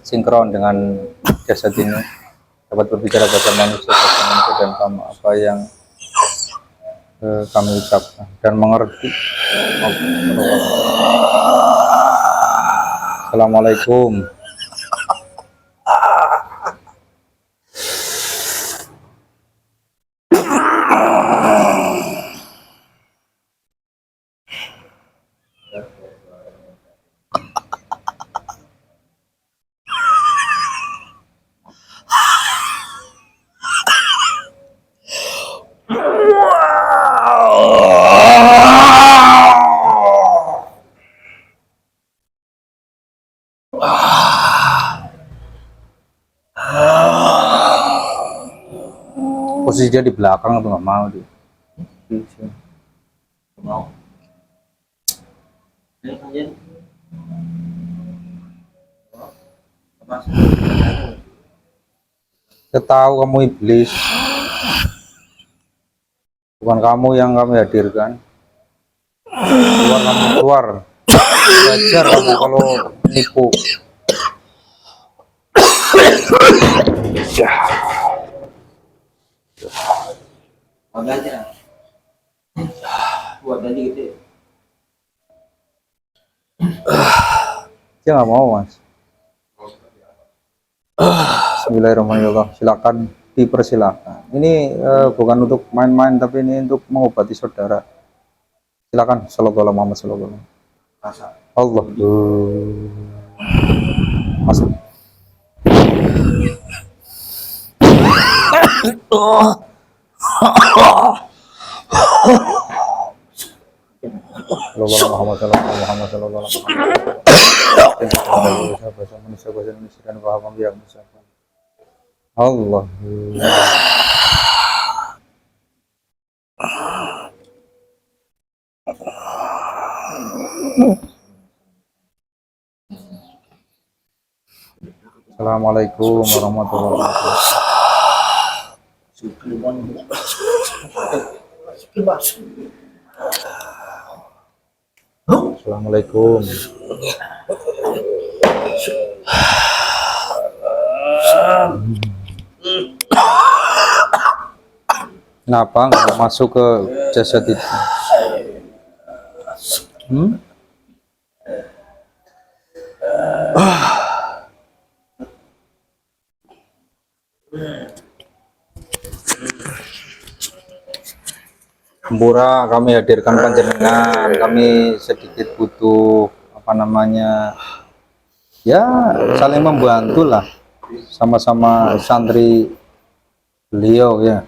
Sinkron dengan jasad ini, dapat berbicara bahasa manusia, bahasa manusia, dan paham apa yang kami ucapkan dan mengerti. Assalamualaikum. Posisi dia di belakang tuh nggak mau dia. Mau. Saya tahu kamu iblis, bukan kamu yang kami hadirkan. Keluar kamu, keluar. Belajar kamu kalau nipu. Buat tadi gitu. Dia nggak mau, Mas. Bismillahirrahmanirrahim. Silakan, dipersilakan. Ini bukan untuk main-main, tapi ini untuk mengobati saudara. Silakan. Sallallahu alaihi Muhammad sallallahu alaihi wasallam. Allah. Masuk. Muhammad sallallahu alaihi wasallam. Allah. Assalamualaikum warahmatullahi wabarakatuh. Assalamualaikum. Kenapa nggak masuk ke jasad itu? Tempura kami hadirkan panjenengan, kami sedikit butuh apa namanya ya, saling membantu lah, sama-sama santri beliau ya.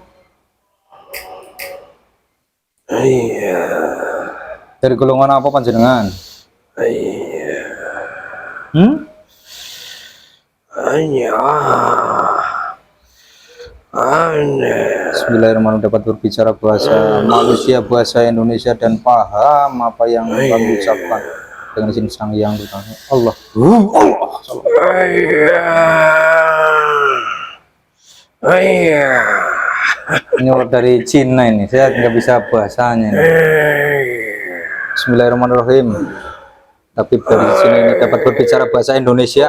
Iya. Dari golongan apa panjenengan? Iya. Hanya. Bismillahirrahmanirrahim. Dapat berbicara bahasa manusia, bahasa Indonesia, dan paham apa yang kami ucapkan dengan izin Sang Yang Ditanya. Allah. Ini orang dari Cina ini, saya nggak bisa bahasanya ini. Bismillahirrahmanirrahim. Tapi dari sini ini dapat berbicara bahasa Indonesia,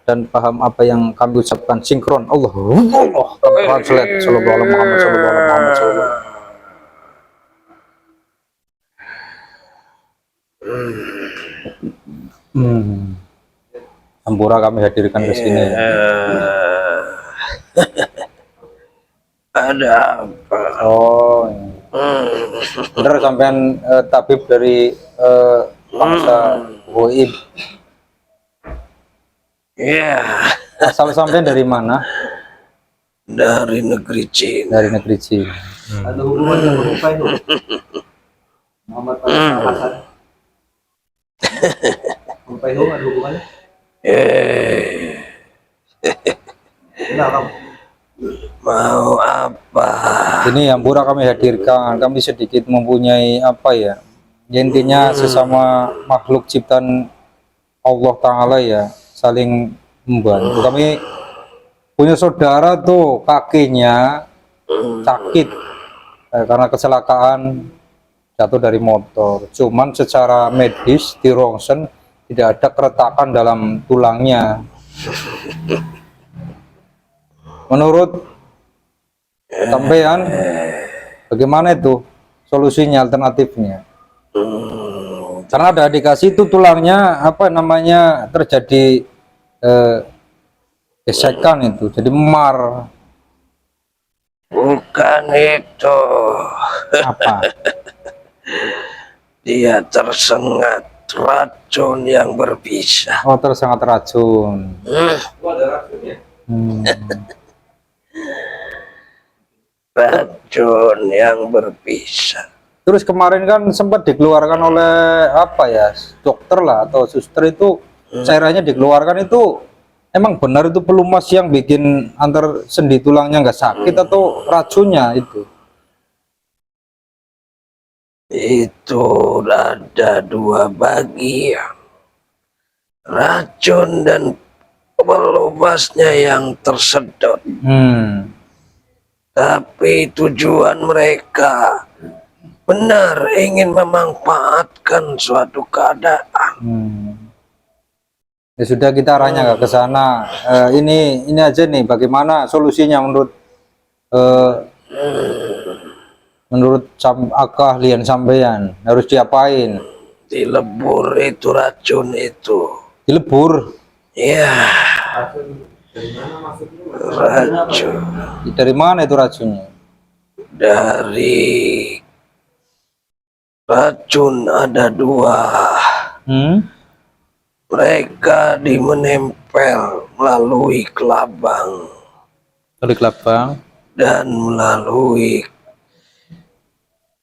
dan paham apa yang kami ucapkan. Sinkron. Allah. Translate. Sallallahu alaihi Muhammad sallallahu alaihi Muhammad sallallahu. Tempura kami hadirkan ke sini. Ada apa? Oh, bener sampean tabib dari bangsa Goib. Iya. Asal sampean dari mana? dari negeri Cina. Dari negeri Cina. Ada hubungannya dengan Upay itu? Muhammad Hasan. Upay itu ada hubungannya? Enggak kamu. Mau apa? Ini yang pura kami hadirkan. Kami sedikit mempunyai apa ya? Intinya sesama makhluk ciptaan Allah Ta'ala ya, saling membantu. Kami punya saudara tuh kakinya sakit karena kecelakaan jatuh dari motor. Cuman secara medis di rongsen tidak ada keretakan dalam tulangnya. Menurut sampean bagaimana itu solusinya, alternatifnya? Karena ada dikasih itu tulangnya apa namanya terjadi gesekan itu, jadi memar. Bukan itu. Apa? Dia tersengat racun yang berbisa. Oh, tersengat racun. Racun yang berbisa. Terus kemarin kan sempat dikeluarkan oleh apa ya, dokter lah atau suster itu cairannya dikeluarkan itu emang benar itu pelumas yang bikin antar sendi tulangnya nggak sakit atau racunnya itu? Itu ada dua bagian. Racun dan pelumasnya yang tersedot. Tapi tujuan mereka benar ingin memanfaatkan suatu keadaan. Ya sudah, kita arahnya nggak ke sana. Ini aja nih, bagaimana solusinya menurut keahlian sampean harus diapain? Dilebur itu racun itu. Dilebur? Ya. Racun. Dari mana itu racunnya? Dari racun ada dua. Mereka menempel melalui kelabang. Dari kelabang dan melalui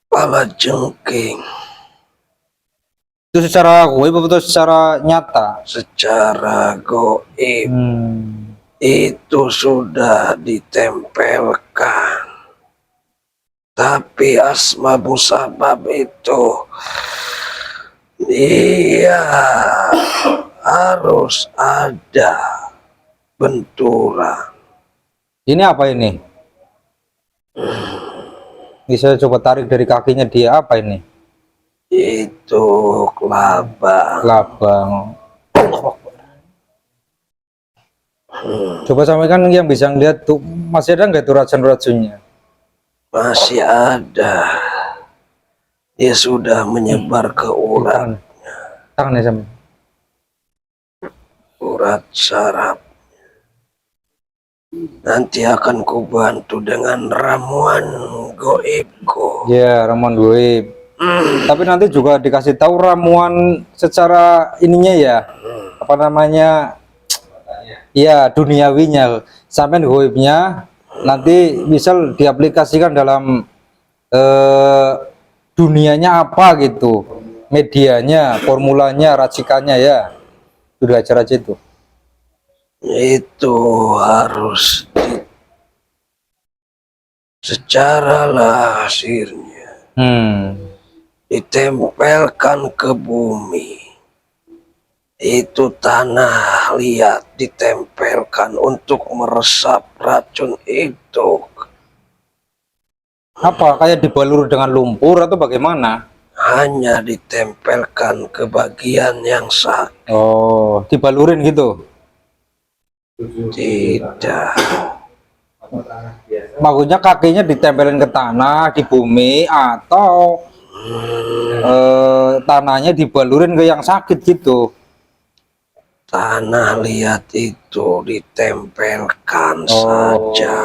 kepala jengking. Itu secara goib atau secara nyata? Secara goib. Itu sudah ditempelkan. Tapi asma musabab itu dia harus ada benturan. Ini apa ini? Bisa coba tarik dari kakinya dia, apa ini? Itu kelabang. Kelabang. Coba sampaikan yang bisa ngeliat tuh, masih ada nggak itu racun-racunnya? Masih ada. Dia sudah menyebar ke urat. Tangannya sampai. Urat saraf. Nanti akan kubantu dengan ramuan goibku. Ya, ramuan goib. Tapi nanti juga dikasih tahu ramuan secara ininya ya, apa namanya? Ya, duniawinya. Sampai goibnya nanti misal diaplikasikan dalam dunianya apa gitu, medianya, formulanya, racikannya ya. Sudah acara itu. Itu harus secara lahirnya ditempelkan ke bumi. Itu tanah liat ditempelkan untuk meresap racun itu. Apa kayak dibalur dengan lumpur atau bagaimana? Hanya ditempelkan ke bagian yang sakit. Oh, dibalurin gitu? Tidak. Maksudnya kakinya ditempelin ke tanah di bumi atau tanahnya dibalurin ke yang sakit gitu? Tanah liat itu ditempelkan saja.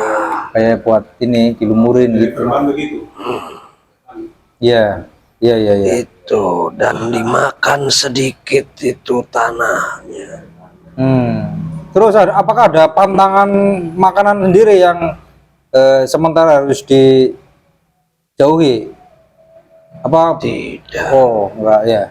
Kayak buat ini dilumurin gitu. Iya, iya, iya, iya. Itu dan dimakan sedikit itu tanahnya. Terus apakah ada pantangan makanan sendiri yang sementara harus dijauhi. Apa? Tidak. Oh, enggak ya.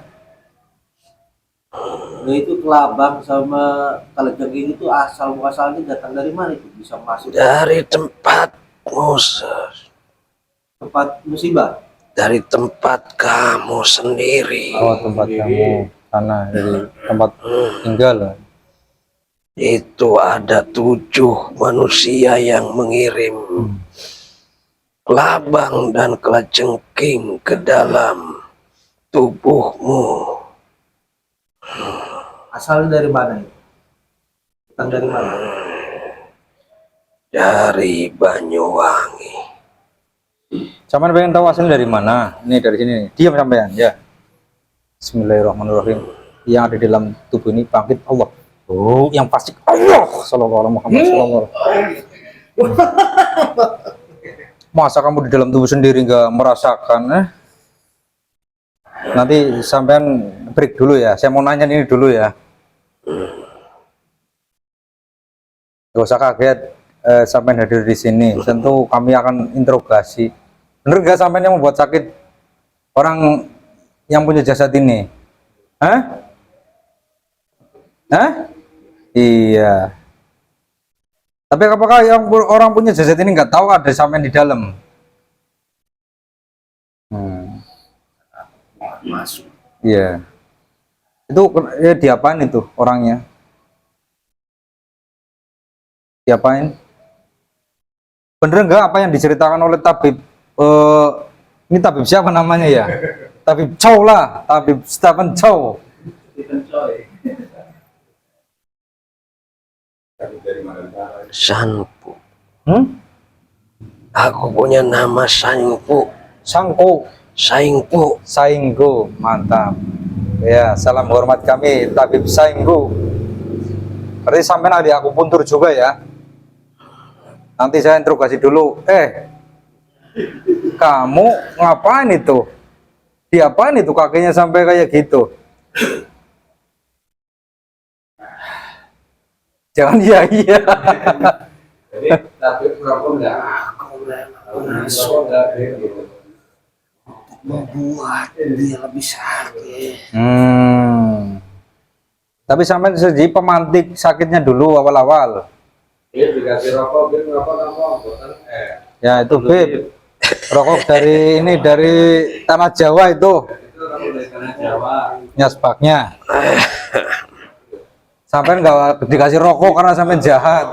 Nah, itu kelabang sama kalajengking itu asal muasalnya datang dari mana itu bisa masuk Dari tempat musuh. tempat musibah? Dari tempat kamu sendiri. Oh, tempat kamu sana dari tempat tinggal. Itu ada 7 manusia yang mengirim kelabang dan kalajengking ke dalam tubuhmu. Asalnya dari mana itu? Datang dari mana? Dari Banyuwangi. Sampean pengen tahu asalnya dari mana? Ini dari sini. Diam sampean ya. Bismillahirrahmanirrahim. Yang ada di dalam tubuh ini bangkit Allah. Oh, yang pasti Allah sallallahu alaihi Muhammad sallallahu alaihi. Masa kamu di dalam tubuh sendiri nggak merasakan? Nanti sampean break dulu ya. Saya mau nanya ini dulu ya. Gak usah kaget sampean hadir di sini. Tentu kami akan interogasi. Bener gak sampean yang membuat sakit orang yang punya jasad ini? Hah? Hah? Iya. Tapi apakah yang orang punya jasad ini nggak tahu ada sampean di dalam? Masuk. Iya. Itu ya diapain itu orangnya? Diapain? Bener nggak apa yang diceritakan oleh tabib? Ini tabib siapa namanya ya? Tabib Chow lah, tabib Stephen Chow. Sanpu. Aku punya nama Sanpu. Sangko, Saingpu. Sainggo, mantap. Ya, salam hormat kami tabib Sainggo. Berarti sampean ada akupuntur juga ya? Nanti saya interogasi dulu. Kamu ngapain itu? Diapain itu kakinya sampai kayak gitu? Jangan iya. Tapi merokok enggak. Membuat dia lebih sakit. Tapi sampai jadi pemantik sakitnya dulu awal-awal. Dia dikasih rokok, dia ngapa Ya itu Beb. Rokok dari ini dari tanah Jawa itu. Itu rokok dari tanah Jawa. Nyasbaknya. Sampai nggak dikasih rokok karena sampai jahat.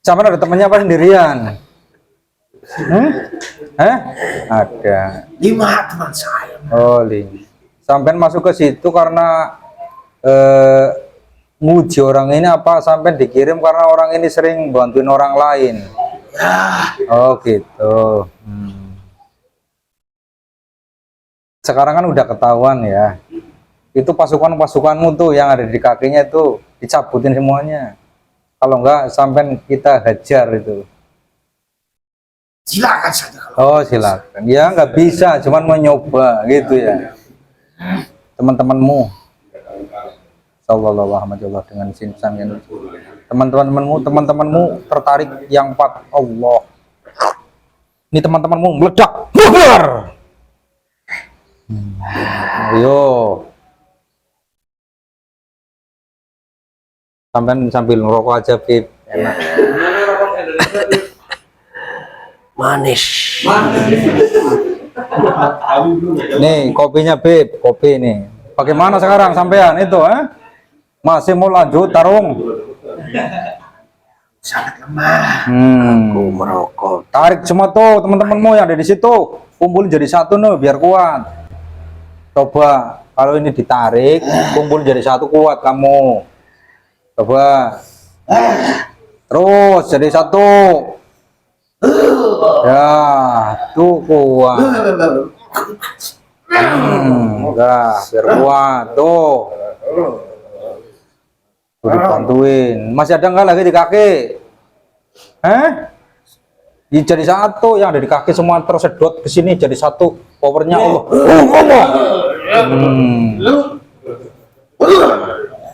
Sampai ada temennya apa sendirian? Ada. 5 teman saya. Oh, sampai masuk ke situ karena nguji orang ini apa sampai dikirim karena orang ini sering bantuin orang lain. Oh gitu. Sekarang kan udah ketahuan ya. Itu pasukanmu tuh yang ada di kakinya itu dicabutin semuanya. Kalau enggak sampai kita hajar itu. Silakan saja kalau. Oh silakan. Ya nggak bisa, cuman mau nyoba gitu ya. Teman-temanmu. Sallallahu alaihi wasallam dengan sinsan yang teman-temanmu tertarik yang 4 Allah. Ini teman-temanmu meledak. Bubar. Ayo. Sambil ngerokok aja, Bib. Enak. Manis. Nih, kopinya, Bib. Kopi nih. Bagaimana sekarang sampean itu, Masih mau lanjut tarung? Sangat lemah. Aku merokok. Tarik semua tuh teman-temanmu yang ada di situ. Kumpulin jadi satu nih biar kuat. Coba kalau ini ditarik, kumpulin jadi satu kuat kamu. Coba. Terus jadi satu. Ya, tuh kuat. Enggak, biar kuat tuh. Tuh dibantuin. Masih ada enggak lagi di kaki? Jadi satu yang ada di kaki semua tersedot ke sini jadi satu. Powernya Allah.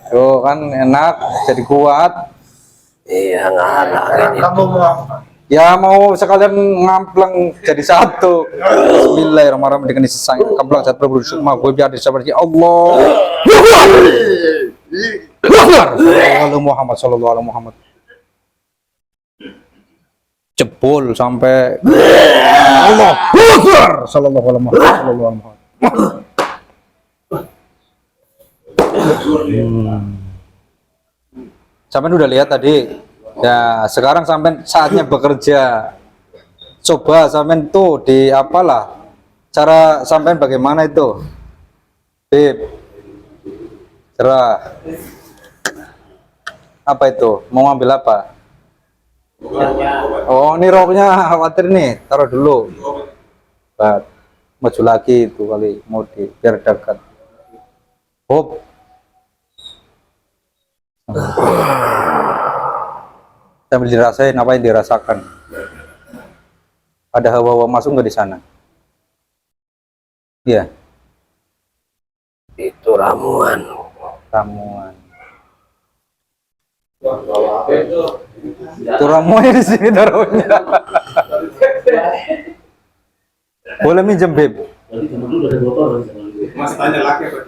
Tuh kan enak, jadi kuat. Iya ngarang ini. Kamu mau apa? Ya mau sekalian ngamplang jadi satu. Bismillahirrahmanirrahim dengan isi sang kamplang saat berburu sukma gue biar disabarkan Allah. Sallallahu Muhammad sallallahu alaihi Muhammad. Jebol sampai Allah Akbar sallallahu alaihi Muhammad sallallahu alaihi Muhammad. Sampai udah lihat tadi. Ya, sekarang sampai saatnya bekerja. Coba sampai tuh di apalah cara sampai bagaimana itu? Bib. Cerah. Apa itu? Mau ambil apa? Oh, ini roknya khawatir nih. Taruh dulu. Bat. Maju lagi itu kali mau di biar dekat. Hop. Sambil dirasain apa yang dirasakan. Ada hawa-hawa masuk nggak di sana? Iya. Itu ramuan. Ramuan. Itu ramuannya di sini taruhnya. Boleh minjem, Beb? Mas tanya laki apa?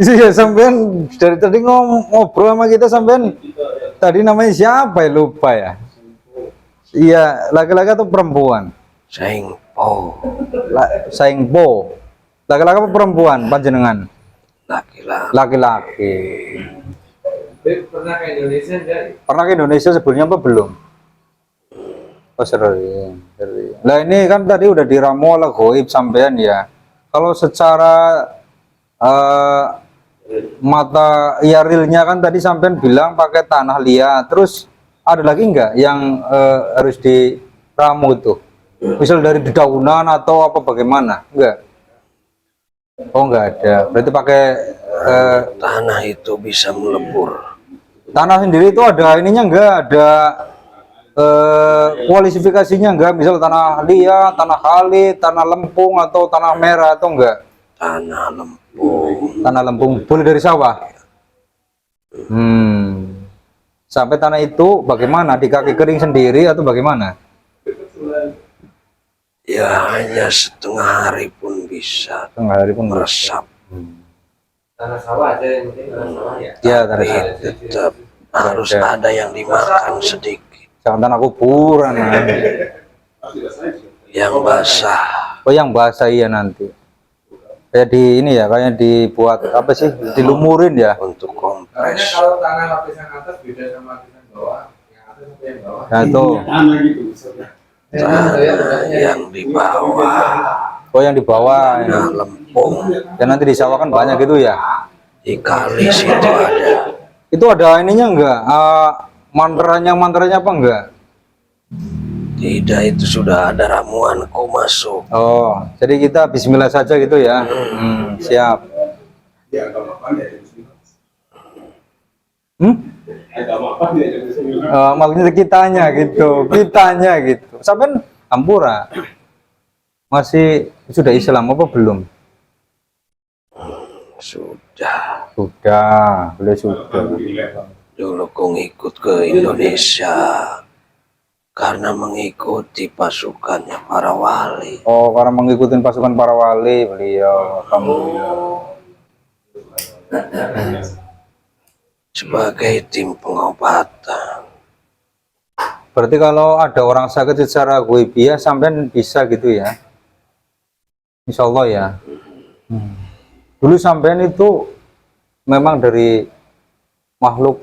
Iya, sampean dari tadi ngobrol sama kita sampean tadi namanya siapa ya, lupa ya. Iya, laki-laki atau perempuan? Sengpo. Saingpo. Laki-laki apa perempuan panjenengan? Laki-laki. Laki-laki. Pernah ke Indonesia enggak? Pernah ke Indonesia sebelumnya apa belum? Oh, sering. Nah, ini kan tadi udah diramu oleh goib sampean ya. Kalau secara mata ya realnya kan tadi sampean bilang pakai tanah liat. Terus ada lagi enggak yang harus diramu tuh? Misal dari dedaunan atau apa bagaimana? Enggak. Oh, enggak ada. Berarti pakai Tanah itu bisa melebur. tanah sendiri itu ada ininya enggak? Ada kualifikasinya enggak? Misal tanah liat, tanah kali, tanah lempung atau tanah merah atau enggak? Tanah lempung. Tanah lempung boleh dari sawah. Sampai tanah itu bagaimana? Di kaki kering sendiri atau bagaimana? Ya hanya setengah hari pun bisa Tengah hari pun meresap. Tanah sawah aja yang penting tanah sawah ya. Ya, tanah Tapi sawah. tetap harus ada yang dimakan sedikit. Jangan tanah kuburan. Yang basah. Oh, yang basah iya nanti. Kayak di ini ya, kayak dibuat apa sih? Dilumurin ya. Untuk Makanya kompres. kalau tanah lapisan atas beda sama lapisan bawah. Yang atas sama yang bawah. Nah, itu. Tanah gitu maksudnya. Tanah yang di bawah. Oh, yang di bawah. Ya. Tanah lempung. Dan nanti di sawah kan banyak gitu ya. Di kali situ ada. Itu ada ininya enggak? Mantranya apa enggak? Tidak, itu sudah ada ramuanku masuk. Oh, jadi kita bismillah saja gitu ya. Siap. Ya agama apa ya? Agama apa ya? Maksudnya kitanya gitu. Sampai Ampura masih sudah Islam apa belum? Sudah. Beliau sudah. Dulu ku ngikut ke Indonesia karena mengikuti pasukannya para wali. Oh, karena mengikuti pasukan para wali beliau. Alhamdulillah. Sebagai tim pengobatan. Berarti kalau ada orang sakit secara goibiyah sampean bisa gitu ya? Insya Allah ya. Dulu sampean itu memang dari makhluk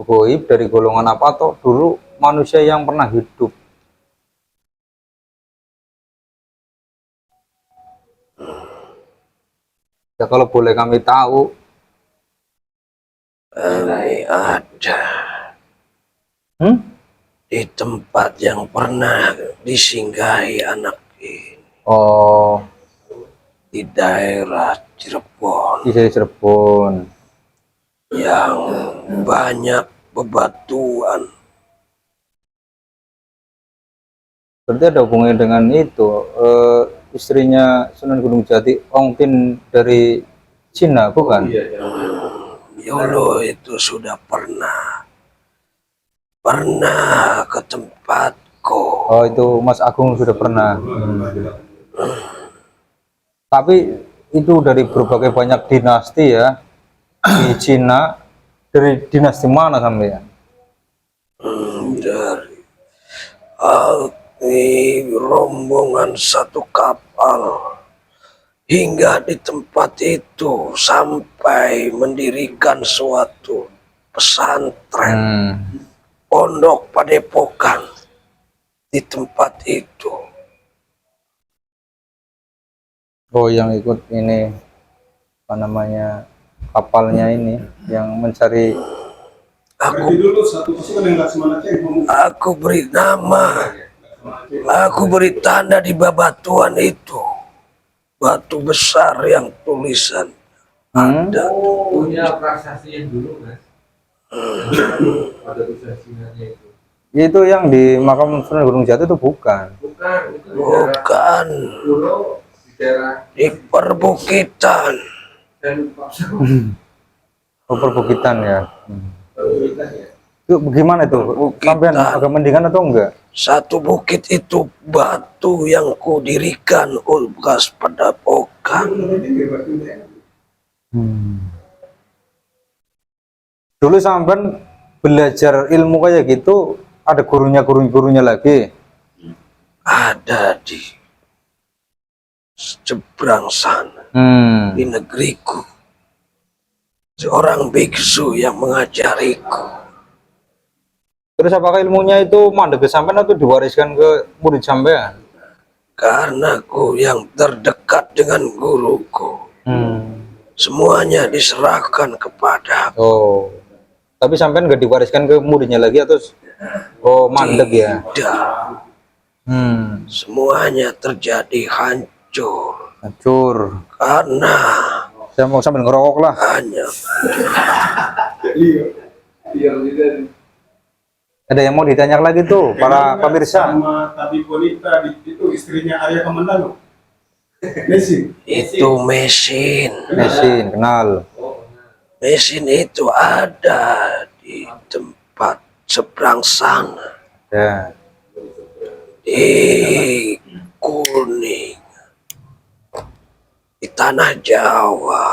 goib dari golongan apa atau dulu manusia yang pernah hidup? Ya kalau boleh kami tahu. Ini ada di tempat yang pernah disinggahi anak ini. Oh, Di daerah Cirebon di Cirebon. yang banyak bebatuan. Berarti ada hubungannya dengan itu istrinya Sunan Gunung Jati, Ong Tin dari Cina, bukan? Yolo itu sudah pernah pernah ke tempatku. Oh, itu Mas Agung sudah pernah. Tapi itu dari berbagai banyak dinasti ya di Cina. Dari dinasti mana sampai ya? Dari rombongan satu kapal hingga di tempat itu sampai mendirikan suatu pesantren pondok padepokan di tempat itu. Oh, yang ikut ini apa namanya kapalnya ini yang mencari. Aku beri nama, aku beri tanda di babatuan itu, batu besar yang tulisan ada. Punya prasasti yang dulu, Mas. Ada prasasti-nya itu. Itu yang di makam Sunan Gunung Jati itu bukan. Bukan, itu Bukan dulu di daerah di perbukitan. dan Oh, perbukitan ya. perbukitan ya. Itu bagaimana itu? Sampai agak mendingan atau enggak? Satu bukit itu batu yang kudirikan bekas padepokan. Dulu sampean belajar ilmu kayak gitu, ada gurunya lagi. Ada di seberang sana di negeriku seorang biksu yang mengajariku. Terus apakah ilmunya itu mandek ke sampean atau diwariskan ke murid sampean? Karena aku yang terdekat dengan guruku, semuanya diserahkan kepada. Oh, tapi sampean nggak diwariskan ke muridnya lagi atau? Oh, mandek ya. Tidak, Semuanya terjadi hancur hancur. karena Saya mau sambil ngerokok lah. hanya Ada yang mau ditanya lagi tuh para pemirsa? Sama tadi Bonita itu istrinya Arya Kamandano. Mesin. itu mesin. Mesin, kenal. Mesin itu ada di tempat seberang sana Ya. di Kuning, di tanah Jawa,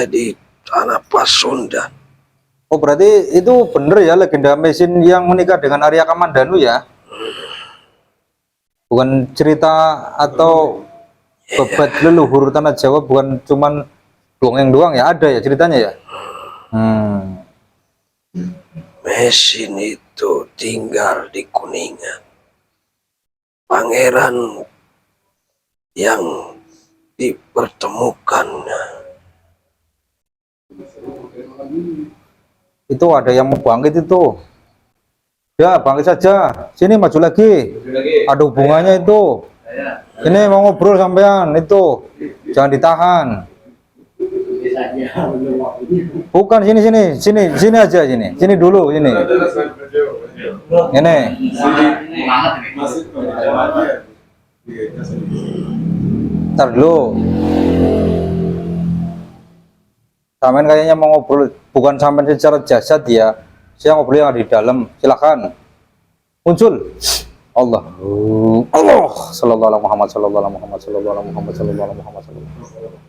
di tanah Pasundan. Oh, berarti itu bener ya legenda mesin yang menikah dengan Arya Kamandanu ya? Bukan cerita atau bebat leluhur tanah Jawa, bukan cuman dongeng doang ya, ada ya ceritanya ya? Mesin itu tinggal di Kuningan. Pangeran yang dipertemukannya Itu ada yang mau bangkit itu. Ya, bangkit saja. Sini maju lagi. Ada hubungannya itu. Ini mau ngobrol sampean itu. Jangan ditahan. Bukan sini aja sini. Sini dulu ini. Ini. Ntar dulu. Sampean kayaknya mau ngobrol, bukan sampean secara jasad ya. Saya ngobrol yang di dalam. Silakan. Muncul. Allah. Allah. Sallallahu alaihi Muhammad sallallahu alaihi Muhammad sallallahu alaihi Muhammad sallallahu alaihi Muhammad sallallahu alaihi Muhammad.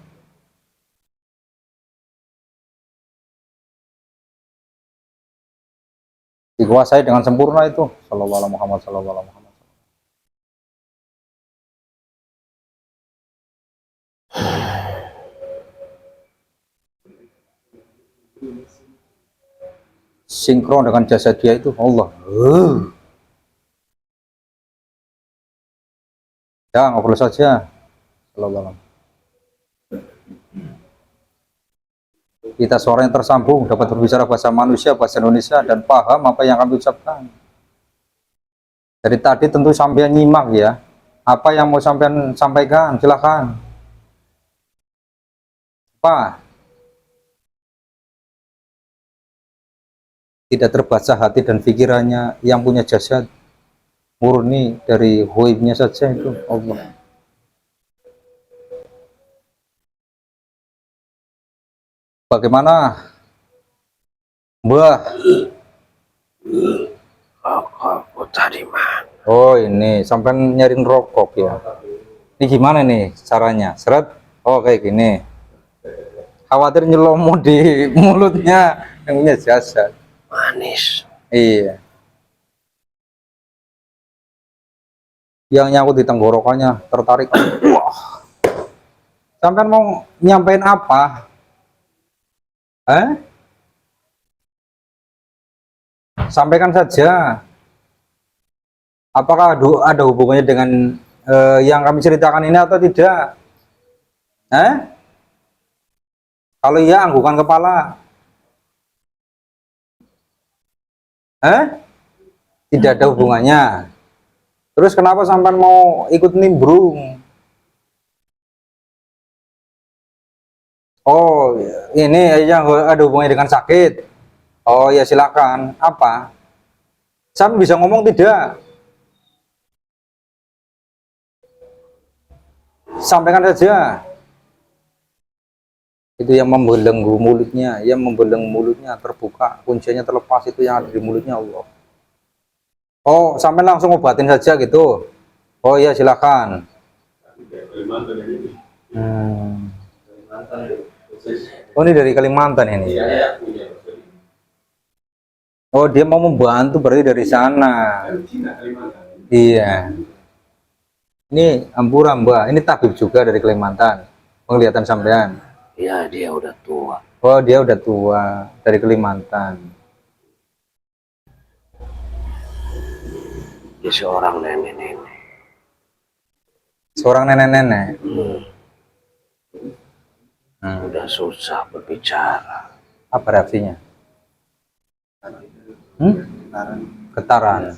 Dikuasai dengan sempurna itu. Sallallahu alaihi Muhammad sallallahu alaihi Muhammad. Sinkron dengan jasa dia itu Allah. Ya, ngobrol saja. Sallallahu alaihi. Kita suara yang tersambung, dapat berbicara bahasa manusia, bahasa Indonesia, dan paham apa yang kami ucapkan. Dari tadi tentu sampai nyimak ya. Apa yang mau sampean sampaikan, silakan. Apa? Tidak terbaca hati dan pikirannya yang punya jasad, murni dari hoibnya saja itu Allah. Bagaimana Mbah Rokokku tadi mana? Oh ini sampai nyaring rokok ya. Ini gimana nih caranya? Seret. Oh kayak gini. Khawatir nyelomo di mulutnya yang punya jasa. Manis. Iya. Yang nyangkut di tenggorokannya tertarik. Wah. Sampai mau nyampein apa? Sampaikan saja. Apakah ada hubungannya dengan yang kami ceritakan ini atau tidak? Kalau iya, anggukan kepala. Tidak ada hubungannya. Terus kenapa sampai mau ikut nimbrung? Oh, ini yang ada hubungannya dengan sakit. Oh ya silakan. Apa? Sam bisa ngomong tidak? Sampaikan saja. Itu yang membelenggu mulutnya, yang membelenggu mulutnya terbuka, kuncinya terlepas itu yang ada di mulutnya Allah. Oh, sampai langsung obatin saja gitu. Oh ya silakan. Oh ini dari Kalimantan ini. Oh dia mau membantu berarti dari sana. Iya. Ini Ampura Mbak, ini tabib juga dari Kalimantan. Penglihatan sampean. Ya dia udah tua. Oh dia udah tua dari Kalimantan. Dia seorang nenek-nenek. Seorang nenek-nenek. Udah susah berbicara. Apa reaksinya? Getaran.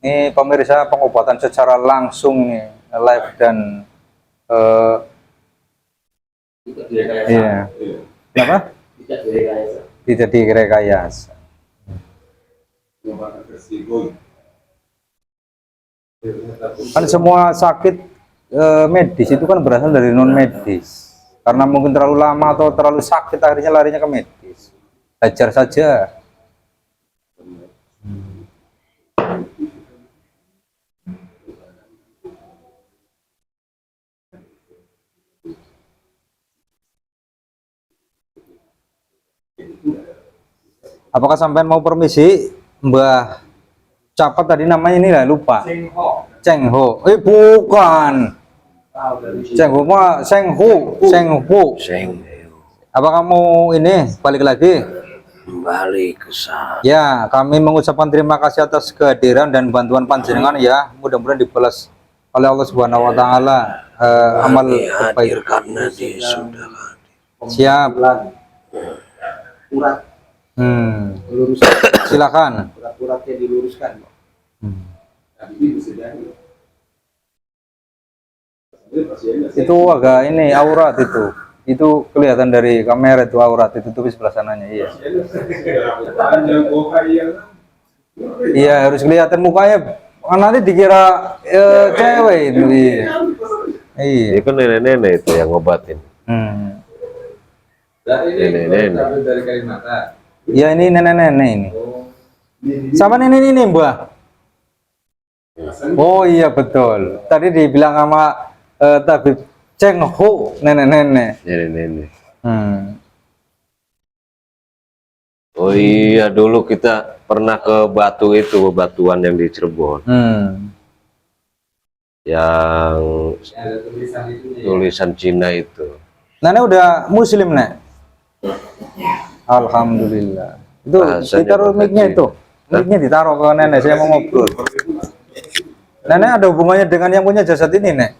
Ini pemirsa pengobatan secara langsung nih, live dan iya. Kenapa? Tidak direkayasa. Kan semua sakit medis itu kan berasal dari non medis. Karena mungkin terlalu lama atau terlalu sakit akhirnya larinya ke medis. Belajar saja. Apakah sampean mau permisi, Mbah Capat tadi namanya ini lah lupa. Cheng Ho. Bukan. Cheng Ho mah Cheng Ho. Apakah mau ini balik lagi? Kembali ke sana. Ya, kami mengucapkan terima kasih atas kehadiran dan bantuan panjenengan ya. Mudah-mudahan dibalas oleh Allah Subhanahu wa taala amal Hadir baik. karena dia sudah hadir. Siap. Urat Luruskan. Silakan. urat-uratnya diluruskan. Itu agak ini aurat itu kelihatan dari kamera itu aurat itu tuh di sebelah sananya. Iya harus kelihatan mukanya nanti dikira cewek itu. Iya. Itu nenek-nenek itu yang ngobatin. Nenek-nenek dari Kalimantan. Ya ini nenek-nenek ini. Sama nenek ini Mbak. Oh iya betul. Tadi dibilang sama tabib Cheng Ho nenek-nenek. Nenek-nenek. Oh iya dulu kita pernah ke Batu itu, batuan yang di Cirebon. Yang Ada tulisan itu ya. tulisan Cina itu. Nenek udah muslim Nek. Alhamdulillah. Itu Bahasanya ditaruh bahasa mic-nya Cina. itu. Mic-nya ditaruh ke nenek saya mau ngobrol. Nenek ada hubungannya dengan yang punya jasad ini Nek?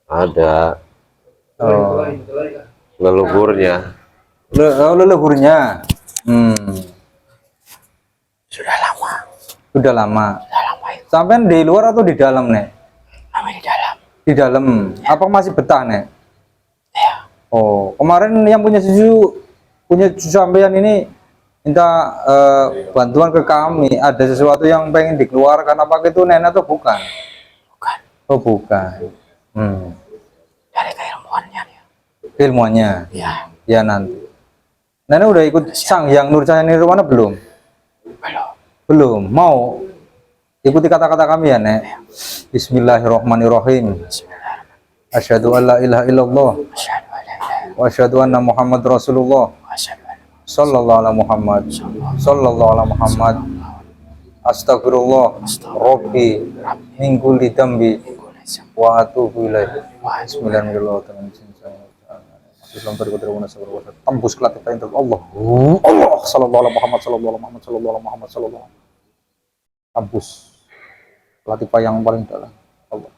Ada Oh. leluhurnya. Leluhurnya. Sudah lama. Sudah lama. Itu. Sampai di luar atau di dalam Nek? Kami di dalam. Di dalam. Apa masih betah Nek? Ya. Oh, kemarin yang punya cucu sampean ini minta bantuan ke kami. Ada sesuatu yang pengen dikeluarkan. Apakah itu nenek atau bukan? Bukan. Oh, bukan. Dari keilmuannya keilmuannya. Ya, Ya nanti. Nenek udah ikut Sang Hyang Nurjaya Nirwana belum? belum. Belum. Mau ikuti kata-kata kami ya, Nek? Bismillahirrahmanirrahim. Bismillahirrahmanirrahim. Asyhadu an la ilaha illallah Asyhadu an la ilaha wa asyhadu anna Muhammad Rasulullah. illallah. Asyhadu anna Sallallahu ala Muhammad. Sallallahu ala Muhammad. Astagfirullah. Rabbi min kulli dambi wa atubu ilaih. Bismillahirrahmanirrahim. Islam berikutnya tembus ke latifah yang Allah. Allah sallallahu alaihi Muhammad sallallahu alaihi Muhammad sallallahu alaihi Muhammad sallallahu alaihi tembus latifah yang paling dalam Allah.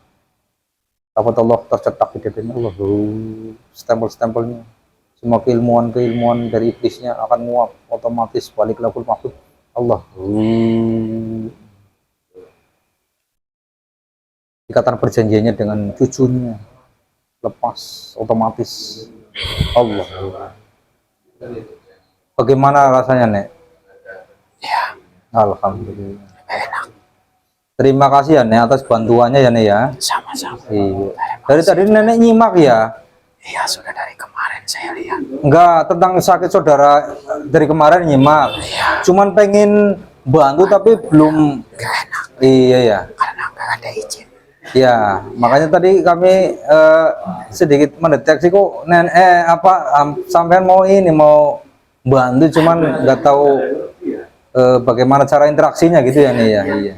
Dapat Allah tercetak di dadanya Allah. Stempel-stempelnya. Semua keilmuan dari iblisnya akan nguap otomatis balik lahul mahfud Allah. Ikatan perjanjiannya dengan cucunya lepas otomatis Allah. Bagaimana rasanya, Nek? Ya, Alhamdulillah. enak. Terima kasih ya, Nek, atas bantuannya ya, Nek ya. Sama-sama. Iya. Dari tadi Nenek nyimak ya. Iya, sudah dari kemarin saya lihat. Enggak, tentang sakit saudara dari kemarin nyimak. Cuman pengen bantu tapi belum. Gak enak Iya ya. karena gak ada izin. Ya, makanya tadi kami sedikit mendeteksi kok sampean mau bantu cuman nggak tahu bagaimana cara interaksinya gitu ya, Nek ya. Iya.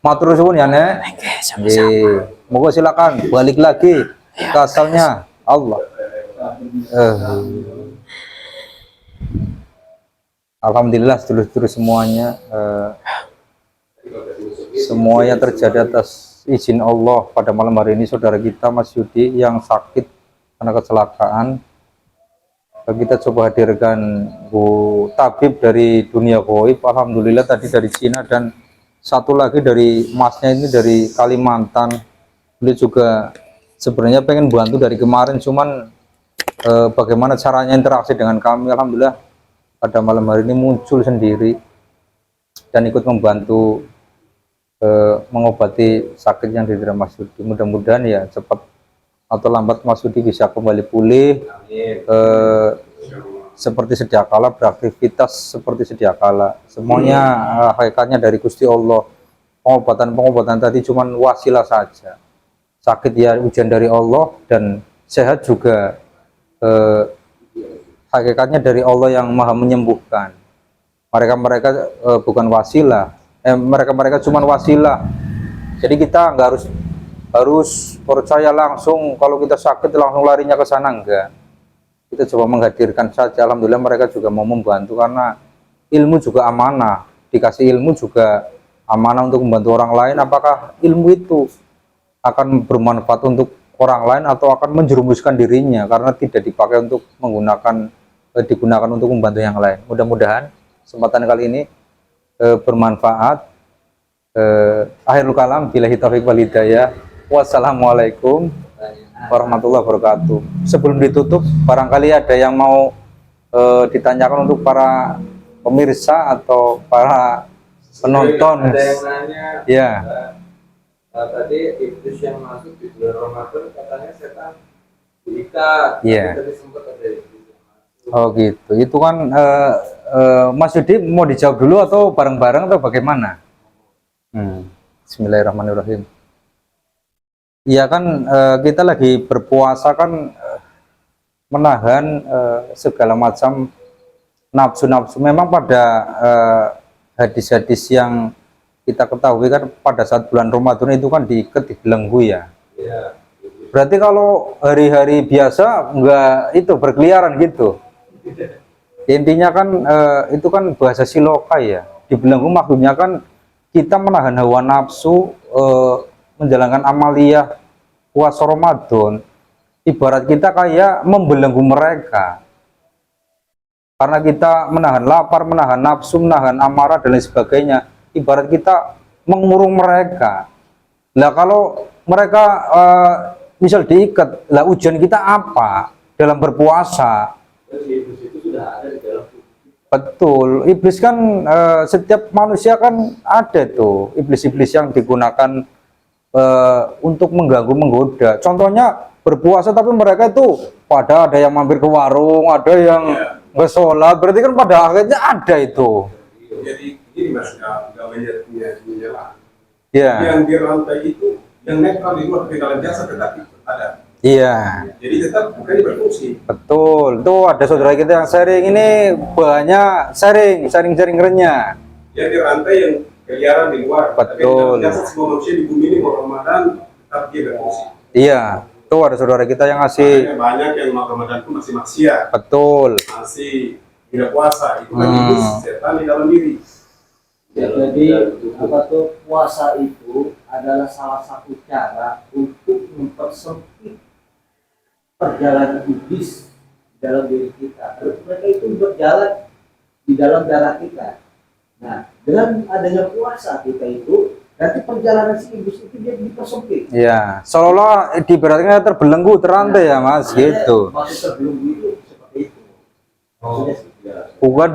Matur suwun ya, Nek. Oke, sama-sama. Iya. Moga silakan balik lagi ke asalnya Allah. Alhamdulillah sedulur-sedulur semuanya semuanya terjadi atas izin Allah. Pada malam hari ini saudara kita Mas Yudi yang sakit karena kecelakaan, kita coba hadirkan Bu tabib dari dunia goib. Alhamdulillah tadi dari Cina dan satu lagi dari masnya ini dari Kalimantan. Beliau juga sebenarnya pengen bantu dari kemarin, cuman bagaimana caranya interaksi dengan kami. Alhamdulillah pada malam hari ini muncul sendiri dan ikut membantu mengobati sakit yang diderita Mas Yudi. Mudah-mudahan ya cepat atau lambat Mas Yudi bisa kembali pulih seperti sedia kala, beraktivitas seperti sedia kala. Semuanya hakikatnya dari Gusti Allah. Pengobatan tadi cuman wasilah saja. Sakit ya ujian dari Allah dan sehat juga hakikatnya dari Allah yang maha menyembuhkan. Mereka bukan wasilah. Mereka cuman wasilah. Jadi kita nggak harus percaya langsung kalau kita sakit langsung larinya ke sana, enggak. Kita coba menghadirkan saja. Alhamdulillah mereka juga mau membantu karena ilmu juga amanah. Dikasih ilmu juga amanah untuk membantu orang lain. Apakah ilmu itu akan bermanfaat untuk orang lain atau akan menjerumuskan dirinya karena tidak dipakai untuk digunakan untuk membantu yang lain. Mudah-mudahan kesempatan kali ini bermanfaat. Akhirul kalam, billahi taufiq wal hidayah. Wassalamualaikum warahmatullahi wabarakatuh. Sebelum ditutup, barangkali ada yang mau ditanyakan untuk para pemirsa atau para penonton. Ada yang nanya, Ya. Tadi iblis yang masuk di bulan Ramadan katanya setan diikat. Iya. Tadi sempat ada iblis yang masuk. Oh gitu. Itu kan Mas Yudi mau dijawab dulu atau bareng-bareng atau bagaimana? Bismillahirrahmanirrahim. Iya kan kita lagi berpuasa kan menahan segala macam nafsu-nafsu. Memang pada hadis-hadis yang kita ketahui kan pada saat bulan Ramadan itu kan diikat di belenggu ya. Iya. Berarti kalau hari-hari biasa enggak itu berkeliaran gitu. Intinya kan itu kan bahasa siloka ya. Di belenggu maksudnya kan kita menahan hawa nafsu, menjalankan amaliyah puasa Ramadan. Ibarat kita kayak membelenggu mereka. Karena kita menahan lapar, menahan nafsu, menahan amarah dan lain sebagainya. Ibarat kita mengurung mereka. Lah kalau mereka misal diikat, lah ujian kita apa dalam berpuasa? Iblis itu sudah ada di dalam tubuh. Betul, iblis kan setiap manusia kan ada tuh iblis-iblis yang digunakan untuk mengganggu, menggoda. Contohnya berpuasa tapi mereka itu pada ada yang mampir ke warung, ada yang nggak sholat, berarti kan pada akhirnya ada itu. Jadi ini mas, nggak menyerah. Iya. Yang di rantai itu, yang netral di luar ketinggalan jasa tetapi ada. Iya. Jadi tetap bukannya berfungsi. Betul. Tuh ada saudara kita yang sharing ini banyak sharing renyah. Dia di rantai yang keliaran di luar. Betul. Tapi dalam jasad semua manusia di bumi ini mau Ramadan tetap dia berfungsi. Iya. Tuh ada saudara kita yang ngasih. Makanya banyak yang mau Ramadan itu masih maksiat, Betul. masih tidak puasa. Itu kan iblis setan di dalam diri. Jadi apa tuh, puasa itu adalah salah satu cara untuk mempersempit perjalanan iblis di dalam diri kita. Terus mereka itu berjalan di dalam darah kita. Nah, dengan adanya puasa kita itu, nanti perjalanan si iblis itu dia dipersempit. Iya. Seolah-olah diberatkan terbelenggu, terantai ya mas, gitu. Maksud terbelenggu itu seperti itu. Maksudnya sih, ya. Bukan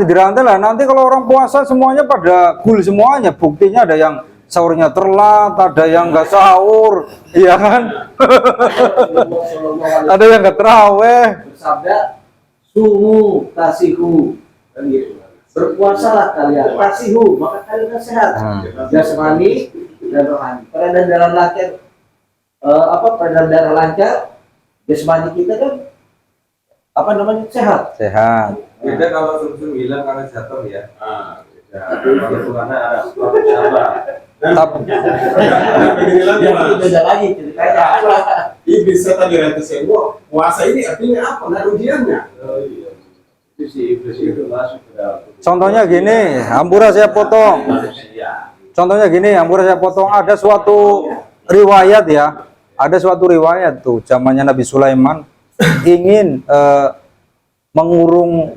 dirantai lah. Nanti kalau orang puasa semuanya pada full semuanya. Buktinya ada yang sahurnya telat, ada yang nggak sahur, iya kan? Ada yang nggak teraweh. Bersabda, suhu kasihu, kan gitu. Berpuasalah kalian, kasihu, maka kalian akan sehat. Jasmani dan rohani. Peredaran darah lancar, peredaran darah lancar, jasmani kita kan apa namanya, sehat. Sehat. Beda kalau sumsum hilang karena jatuh ya. Beda. Kalau karena ada sabar. Tapi Begini lagi Yang mas. itu beda lagi ceritanya. Iblis setan di rantai semua. Puasa ini artinya apa? Nah ujiannya. Itu si iblis itu masuk ke dalam tubuh contohnya gini, Hampura saya potong. manusia. Contohnya gini, Hampura saya potong. Ada suatu riwayat ya. Ada suatu riwayat tuh, zamannya Nabi Sulaiman ingin mengurung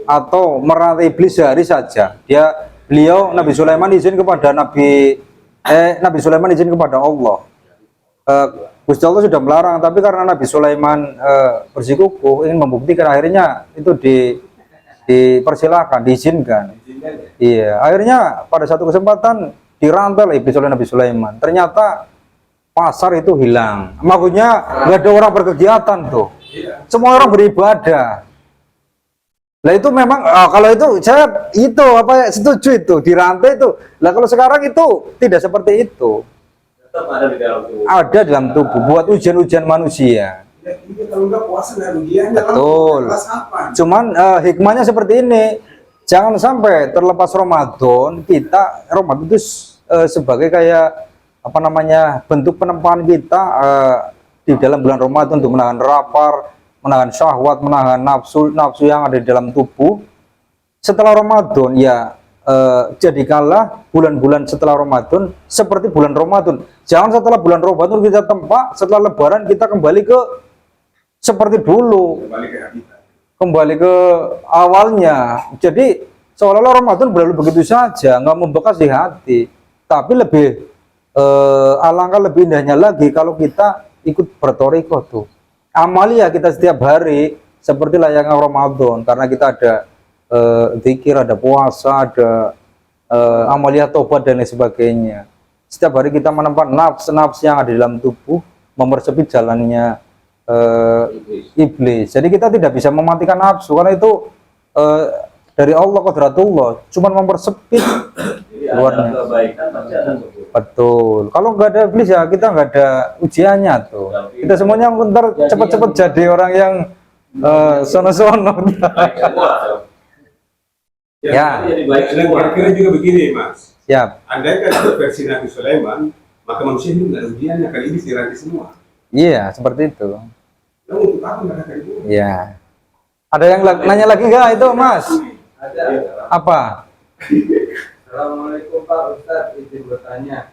atau merantai iblis sehari saja. Nabi Sulaiman izin kepada Nabi Sulaiman izin kepada Allah. Gusti Allah sudah melarang, tapi karena Nabi Sulaiman bersikukuh ingin membuktikan, akhirnya itu dipersilakan, diizinkan. Iya, akhirnya pada satu kesempatan dirantai iblis oleh Nabi Sulaiman. Ternyata pasar itu hilang. Maksudnya nggak ada orang berkegiatan tuh. Semua orang beribadah. Lah itu memang kalau itu saya setuju itu dirantai itu. Lah kalau sekarang itu tidak seperti itu. Tetap ada di dalam tubuh. Ada dalam tubuh buat ujian-ujian manusia. Ya, ini kalau nggak puasa nggak ujiannya. Betul. Kelas apa? Cuman hikmahnya seperti ini. Jangan sampai terlepas Ramadan Ramadan itu sebagai kayak apa namanya, bentuk penempaan kita di dalam bulan Ramadan untuk menahan lapar, menahan syahwat, menahan nafsu yang ada di dalam tubuh. Setelah Ramadan ya jadikanlah bulan-bulan setelah Ramadan seperti bulan Ramadan. Jangan setelah bulan Ramadan kita tempa, setelah Lebaran kita kembali ke seperti dulu, Kembali ke habitat. kembali ke awalnya. Jadi seolah-olah Ramadan berlalu begitu saja, nggak membekas di hati. Tapi lebih alangkah lebih indahnya lagi kalau kita ikut bertoriko tuh. Amalia kita setiap hari seperti layaknya Ramadan, karena kita ada zikir, ada puasa, ada amalia tobat dan lain sebagainya. Setiap hari kita menempat nafs yang ada di dalam tubuh, mempersempit jalannya iblis. Jadi kita tidak bisa mematikan nafsu, karena itu dari Allah qadratullah, cuman mempersempit luarnya. Kebaikan pasti ada tubuh. Betul. Kalau nggak ada iblis ya kita nggak ada ujiannya tuh. Kita semuanya ntar cepet-cepet jadi orang yang sono-sono. Baik semua. Ya. Jadi baik Dan semua. kira-kira juga begini mas. Siap. Andai kan itu versi Nabi Sulaiman, maka manusia ini nggak ada ujiannya, kan iblis dirantai semua. Iya, seperti itu. Lalu untuk apa mereka itu? Iya. Ada yang nanya lagi nggak itu, Mas? Ada. Apa? Assalamualaikum Pak Ustadz, izin bertanya.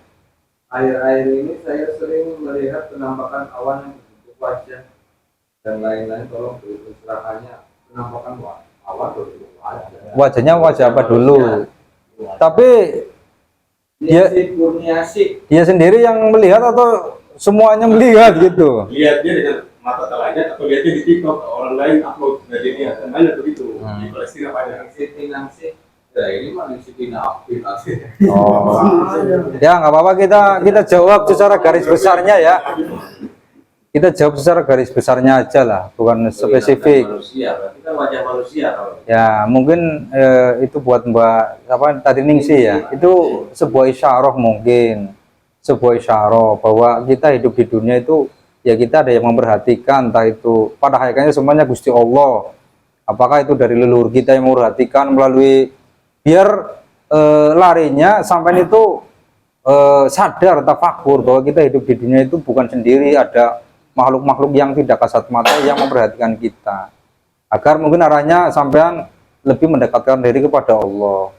Akhir-akhir ini saya sering melihat penampakan awan yang berbentuk wajah dan lain-lain. Tolong beri pencerahannya, penampakan awan berbentuk wajah. Wajahnya wajah apa dulu? Tapi dia dia sendiri yang melihat atau semuanya melihat gitu? Lihat dia dengan mata telanjang atau lihatnya di TikTok orang lain upload, jadi dia banyak begitu di Palestina banyak. Nangsi, ya ini mah disiplin aktif. Oh. Ya nggak apa-apa, kita jawab secara garis besarnya ya. kita jawab secara garis besarnya aja lah, bukan spesifik. Manusia, berarti kan wajah manusia kalau. Ya mungkin itu buat Mbak apa tadi Ningsi ya, itu sebuah isyarah mungkin, sebuah isyarah bahwa kita hidup di dunia itu ya kita ada yang memperhatikan, entah itu pada hakikatnya semuanya Gusti Allah. Apakah itu dari leluhur kita yang memperhatikan melalui biar larinya sampai itu sadar tafakur bahwa kita hidup di dunia itu bukan sendiri, ada makhluk-makhluk yang tidak kasat mata yang memperhatikan kita, agar mungkin arahnya sampean lebih mendekatkan diri kepada Allah.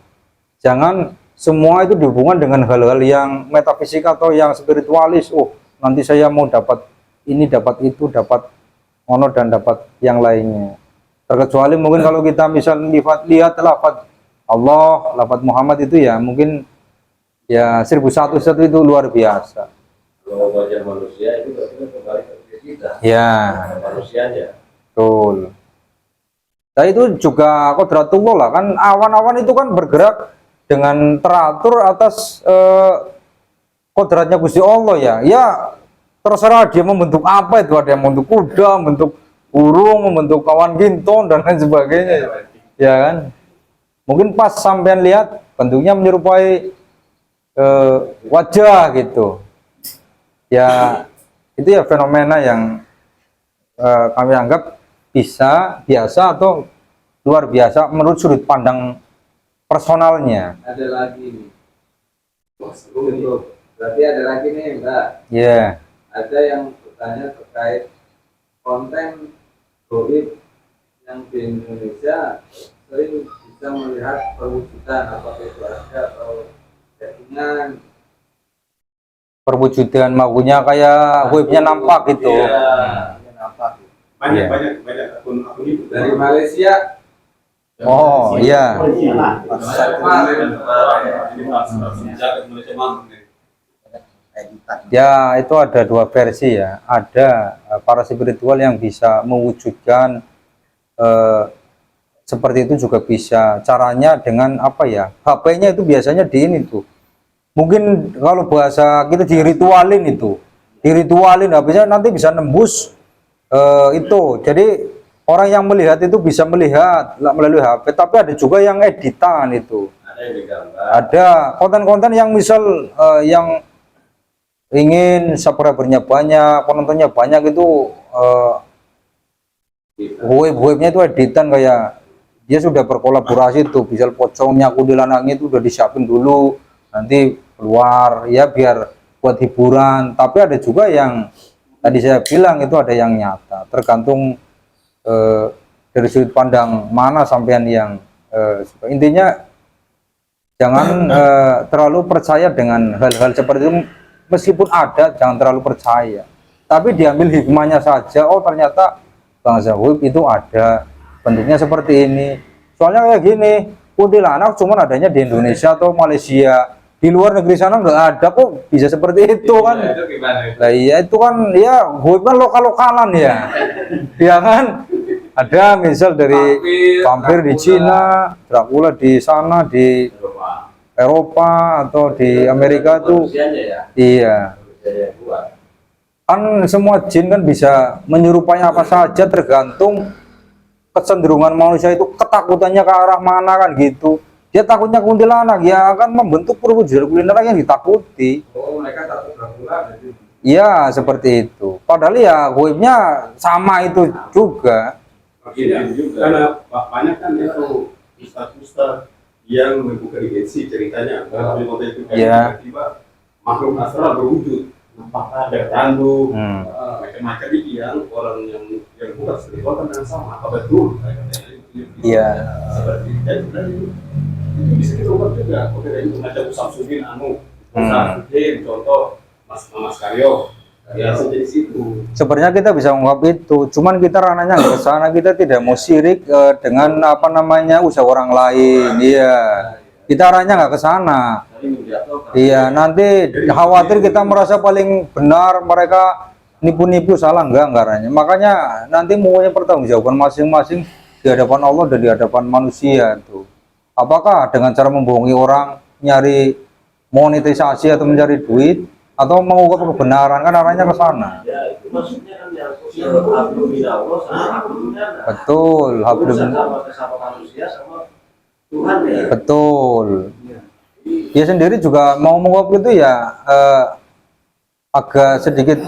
Jangan semua itu dihubungkan dengan hal-hal yang metafisik atau yang spiritualis. Oh, nanti saya mau dapat ini, dapat itu, dapat ono dan dapat yang lainnya. Terkecuali mungkin kalau kita misal lihat lafaz Allah, lafaz Muhammad itu ya mungkin ya 1001 itu luar biasa. Kalau wajah manusia itu berarti kan kembali ke diri kita. Ya, Manusianya. betul. Nah itu juga kodratullah lah, kan awan-awan itu kan bergerak dengan teratur atas kodratnya Gusti Allah ya. Ya terserah dia membentuk apa itu, ada yang membentuk kuda, membentuk burung, membentuk kawan ginton dan lain sebagainya. Ya kan? Mungkin pas sampean lihat bentuknya menyerupai wajah gitu. Ya itu ya fenomena yang kami anggap bisa, biasa atau luar biasa menurut sudut pandang personalnya. Ada lagi nih. Berarti ada lagi nih Mbak. Ya, yeah. Ada yang bertanya terkait konten goib yang di Indonesia sering bisa melihat perwujudan apakah itu ada atau settingan. Perwujudan maksudnya kayak webnya nampak gitu. Iya, nampak. Banyak Iya. banyak akun itu Dari Malaysia. Oh iya. Ya itu ada dua versi ya. Ada para spiritual yang bisa mewujudkan seperti itu juga bisa. Caranya dengan apa ya? HP-nya itu biasanya di ini tuh. Mungkin kalau bahasa kita diritualin itu, diritualin habisnya nanti bisa nembus itu. Jadi orang yang melihat itu bisa melihat melalui HP, tapi ada juga yang editan itu. Ada yang digambar. Ada konten-konten yang misal yang ingin subscribernya banyak, penontonnya banyak itu web-webnya itu editan kayak dia sudah berkolaborasi tuh, misal pocongnya kuntilanaknya itu udah disiapin dulu, nanti keluar ya biar buat hiburan. Tapi ada juga yang tadi saya bilang itu ada yang nyata, tergantung dari sudut pandang mana sampean yang intinya jangan terlalu percaya dengan hal-hal seperti itu. Meskipun ada, jangan terlalu percaya, tapi diambil hikmahnya saja. Oh ternyata bangsa web itu ada bentuknya seperti ini. Soalnya kayak gini, kuntilanak cuma adanya di Indonesia atau Malaysia, di luar negeri sana nggak ada kok, bisa seperti itu kan. Itu gimana? Nah iya itu kan ya web kan lokal-lokalan ya. Ya kan ada misal dari vampir di Cina, Dracula di sana di Eropa atau di Amerika tuh. Manusianya ya. Iya. Manusianya buat. Kan semua jin kan bisa menyerupai apa saja, tergantung kecenderungan manusia itu ketakutannya ke arah mana kan gitu. Dia takutnya kuntilanak ya akan membentuk perwujudan kuntilanak yang ditakuti. Oh, mereka takut Dracula jadi. Iya seperti itu. Padahal ya webnya sama itu juga. Karena banyak kan itu ustaz-ustaz yang membuka dimensi ceritanya. Kalau konten itu Iya. tiba-tiba makhluk astral berwujud, ada tanduk, macam-macam itu yang orang yang bukan spiritual kan sama. Apa betul? Iya. Seperti itu bisa kita ubah juga. Oke, itu macam Samsudin Samsudin contoh Mas Karyo. Ya seperti situ. Sebenarnya kita bisa mengungkap itu, cuman kita ranahnya nggak ke sana. Kita tidak mau syirik dengan apa namanya usaha orang lain. Iya, kita arahnya nggak ke sana. Iya, nanti khawatir kita merasa paling benar, mereka nipu-nipu, salah enggak arahnya. Makanya nanti mempunyai pertanggungjawaban masing-masing di hadapan Allah dan di hadapan manusia tuh. Apakah dengan cara membohongi orang, nyari monetisasi atau mencari duit, atau mengungkap kebenaran, kan arahnya ke sana. Ya, itu maksudnya kan Hablum minallah sama hablum minannas. Betul, hablum Urusan sama sesama manusia sama Tuhan ya. betul. Dia sendiri juga mau menguap itu ya agak sedikit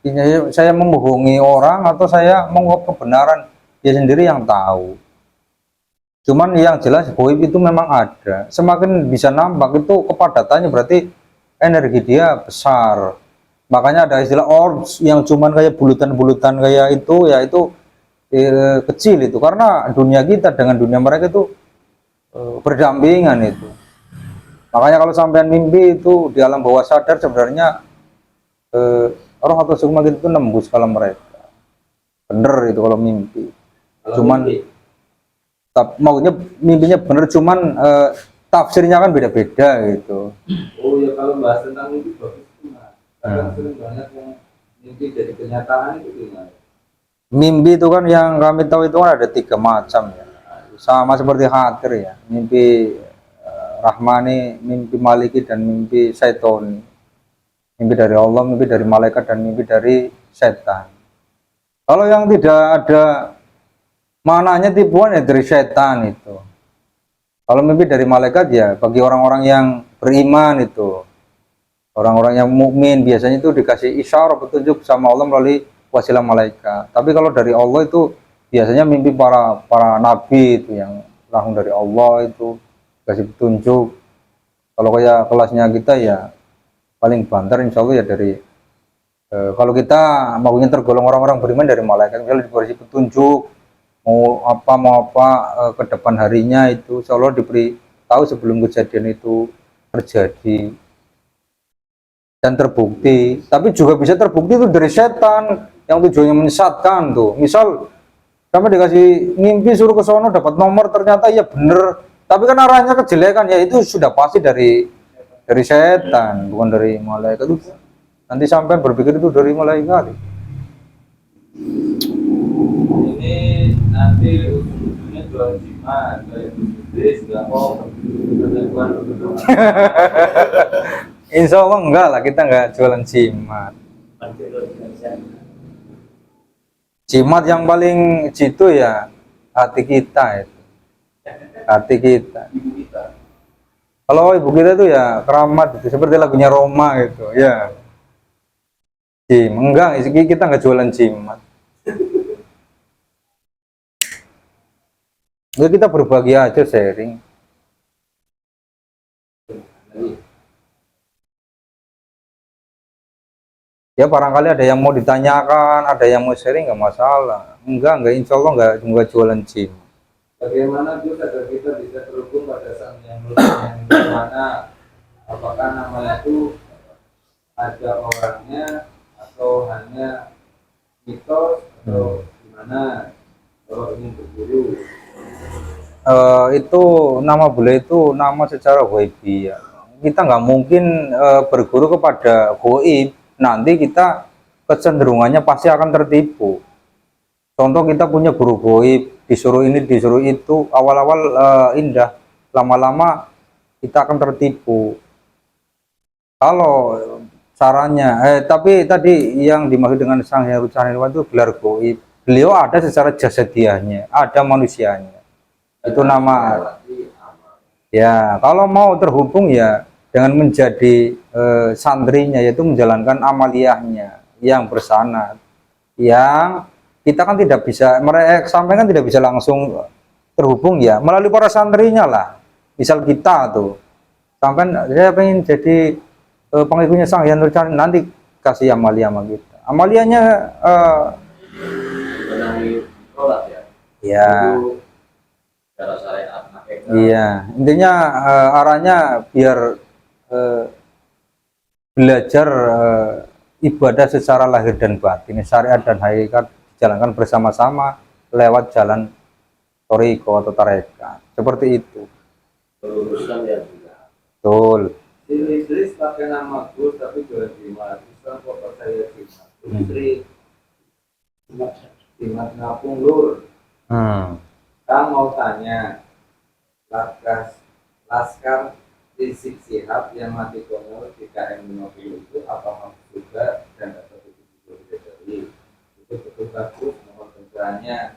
ini, saya membohongi orang atau saya menguap kebenaran, dia sendiri yang tahu. Cuman yang jelas goib itu memang ada. Semakin bisa nampak itu kepadatannya berarti energi dia besar. Makanya ada istilah orbs yang cuman kayak bulutan-bulutan kayak itu ya itu kecil itu, karena dunia kita dengan dunia mereka itu berdampingan itu. Makanya kalau sampean mimpi itu di alam bawah sadar sebenarnya roh atau sukma itu nembus kalau mereka. Bener itu kalau mimpi. Cuman maunya mimpinya bener, cuman tafsirnya kan beda-beda gitu. Oh ya, kalau bahas tentang mimpi bagus itu Mas. Kadang sering banyak yang mimpi jadi kenyataan itu gimana? Mimpi itu kan yang kami tahu itu kan ada 3 macam ya. Sama seperti khatir ya. Mimpi rahmani, mimpi maliki, dan mimpi syaitoni. Mimpi dari Allah, mimpi dari malaikat, dan mimpi dari setan. Kalau yang tidak ada mananya tipuan ya dari setan itu. Kalau mimpi dari malaikat ya bagi orang-orang yang beriman itu, orang-orang yang mukmin biasanya itu dikasih isyarat petunjuk sama Allah melalui wasilah malaikat. Tapi kalau dari Allah itu biasanya mimpi para nabi itu yang langsung dari Allah itu kasih petunjuk. Kalau kayak kelasnya kita ya paling banter insya Allah ya dari kalau kita maunya tergolong orang-orang beriman dari malaikat, misalnya dikasih petunjuk mau apa ke depan harinya itu insya Allah diberi tahu sebelum kejadian itu terjadi dan terbukti. Tapi juga bisa terbukti itu dari setan yang tujuannya menyesatkan tuh. Misal kami dikasih mimpi suruh ke sono dapat nomor, ternyata ya bener, tapi kan arahnya kejelekan, ya itu sudah pasti dari setan, bukan dari malaikat. Nanti sampai berpikir itu dari malaikat. Ini nanti ujung-ujungnya jual jimat kayak bisnis nggak mau ketentuan begitu. Insya Allah enggak lah, kita enggak jualan jimat. Jimat yang paling jitu ya hati kita itu. Hati kita. Kalau ibu kita itu ya keramat itu seperti lagunya Roma gitu ya. Enggak, kita enggak jualan jimat. Ya kita berbagi aja, sharing. Ya barangkali ada yang mau ditanyakan, ada yang mau sharing, nggak masalah. Enggak, insya Allah enggak jualan gym. Bagaimana juga agar kita bisa terhubung pada sang yang mana? Apakah namanya itu ada orangnya atau hanya mitos atau gimana? Kalau ingin berburu Itu nama beliau itu nama secara goibi ya. Kita nggak mungkin berguru kepada goib, nanti kita kecenderungannya pasti akan tertipu. Contoh kita punya guru goib, disuruh ini disuruh itu, awal-awal indah, lama-lama kita akan tertipu. Kalau caranya tapi tadi yang dimaksud dengan sang Heru Cahayaan itu gelar goib, beliau ada secara jasadiahnya, ada manusianya. Itu nama ya. Kalau mau terhubung ya dengan menjadi santrinya, yaitu menjalankan amaliyahnya yang bersanad, yang kita kan tidak bisa, mereka sampai kan tidak bisa langsung terhubung ya melalui para santrinya lah. Misal kita tuh sampai saya pengen jadi pengikutnya Sang Hyang Nurjati, nanti kasih amaliyah sama kita, amaliyahnya ya Cara syariat iya, intinya arahnya biar belajar ibadah secara lahir dan batin, syariat dan hakikat dijalankan bersama-sama lewat jalan thariqah atau tarekat, seperti itu. meluruskan ya juga. Betul. Idris pakai nama Gus tapi jual jimat. Islam kok percaya jimat? Idris jimat ngapung lur. Kang mau tanya, Laskar Rizik Sihab yang mati konyol di KM 50 itu apa masuk juga dan atau dari petugas mohon pencerahannya.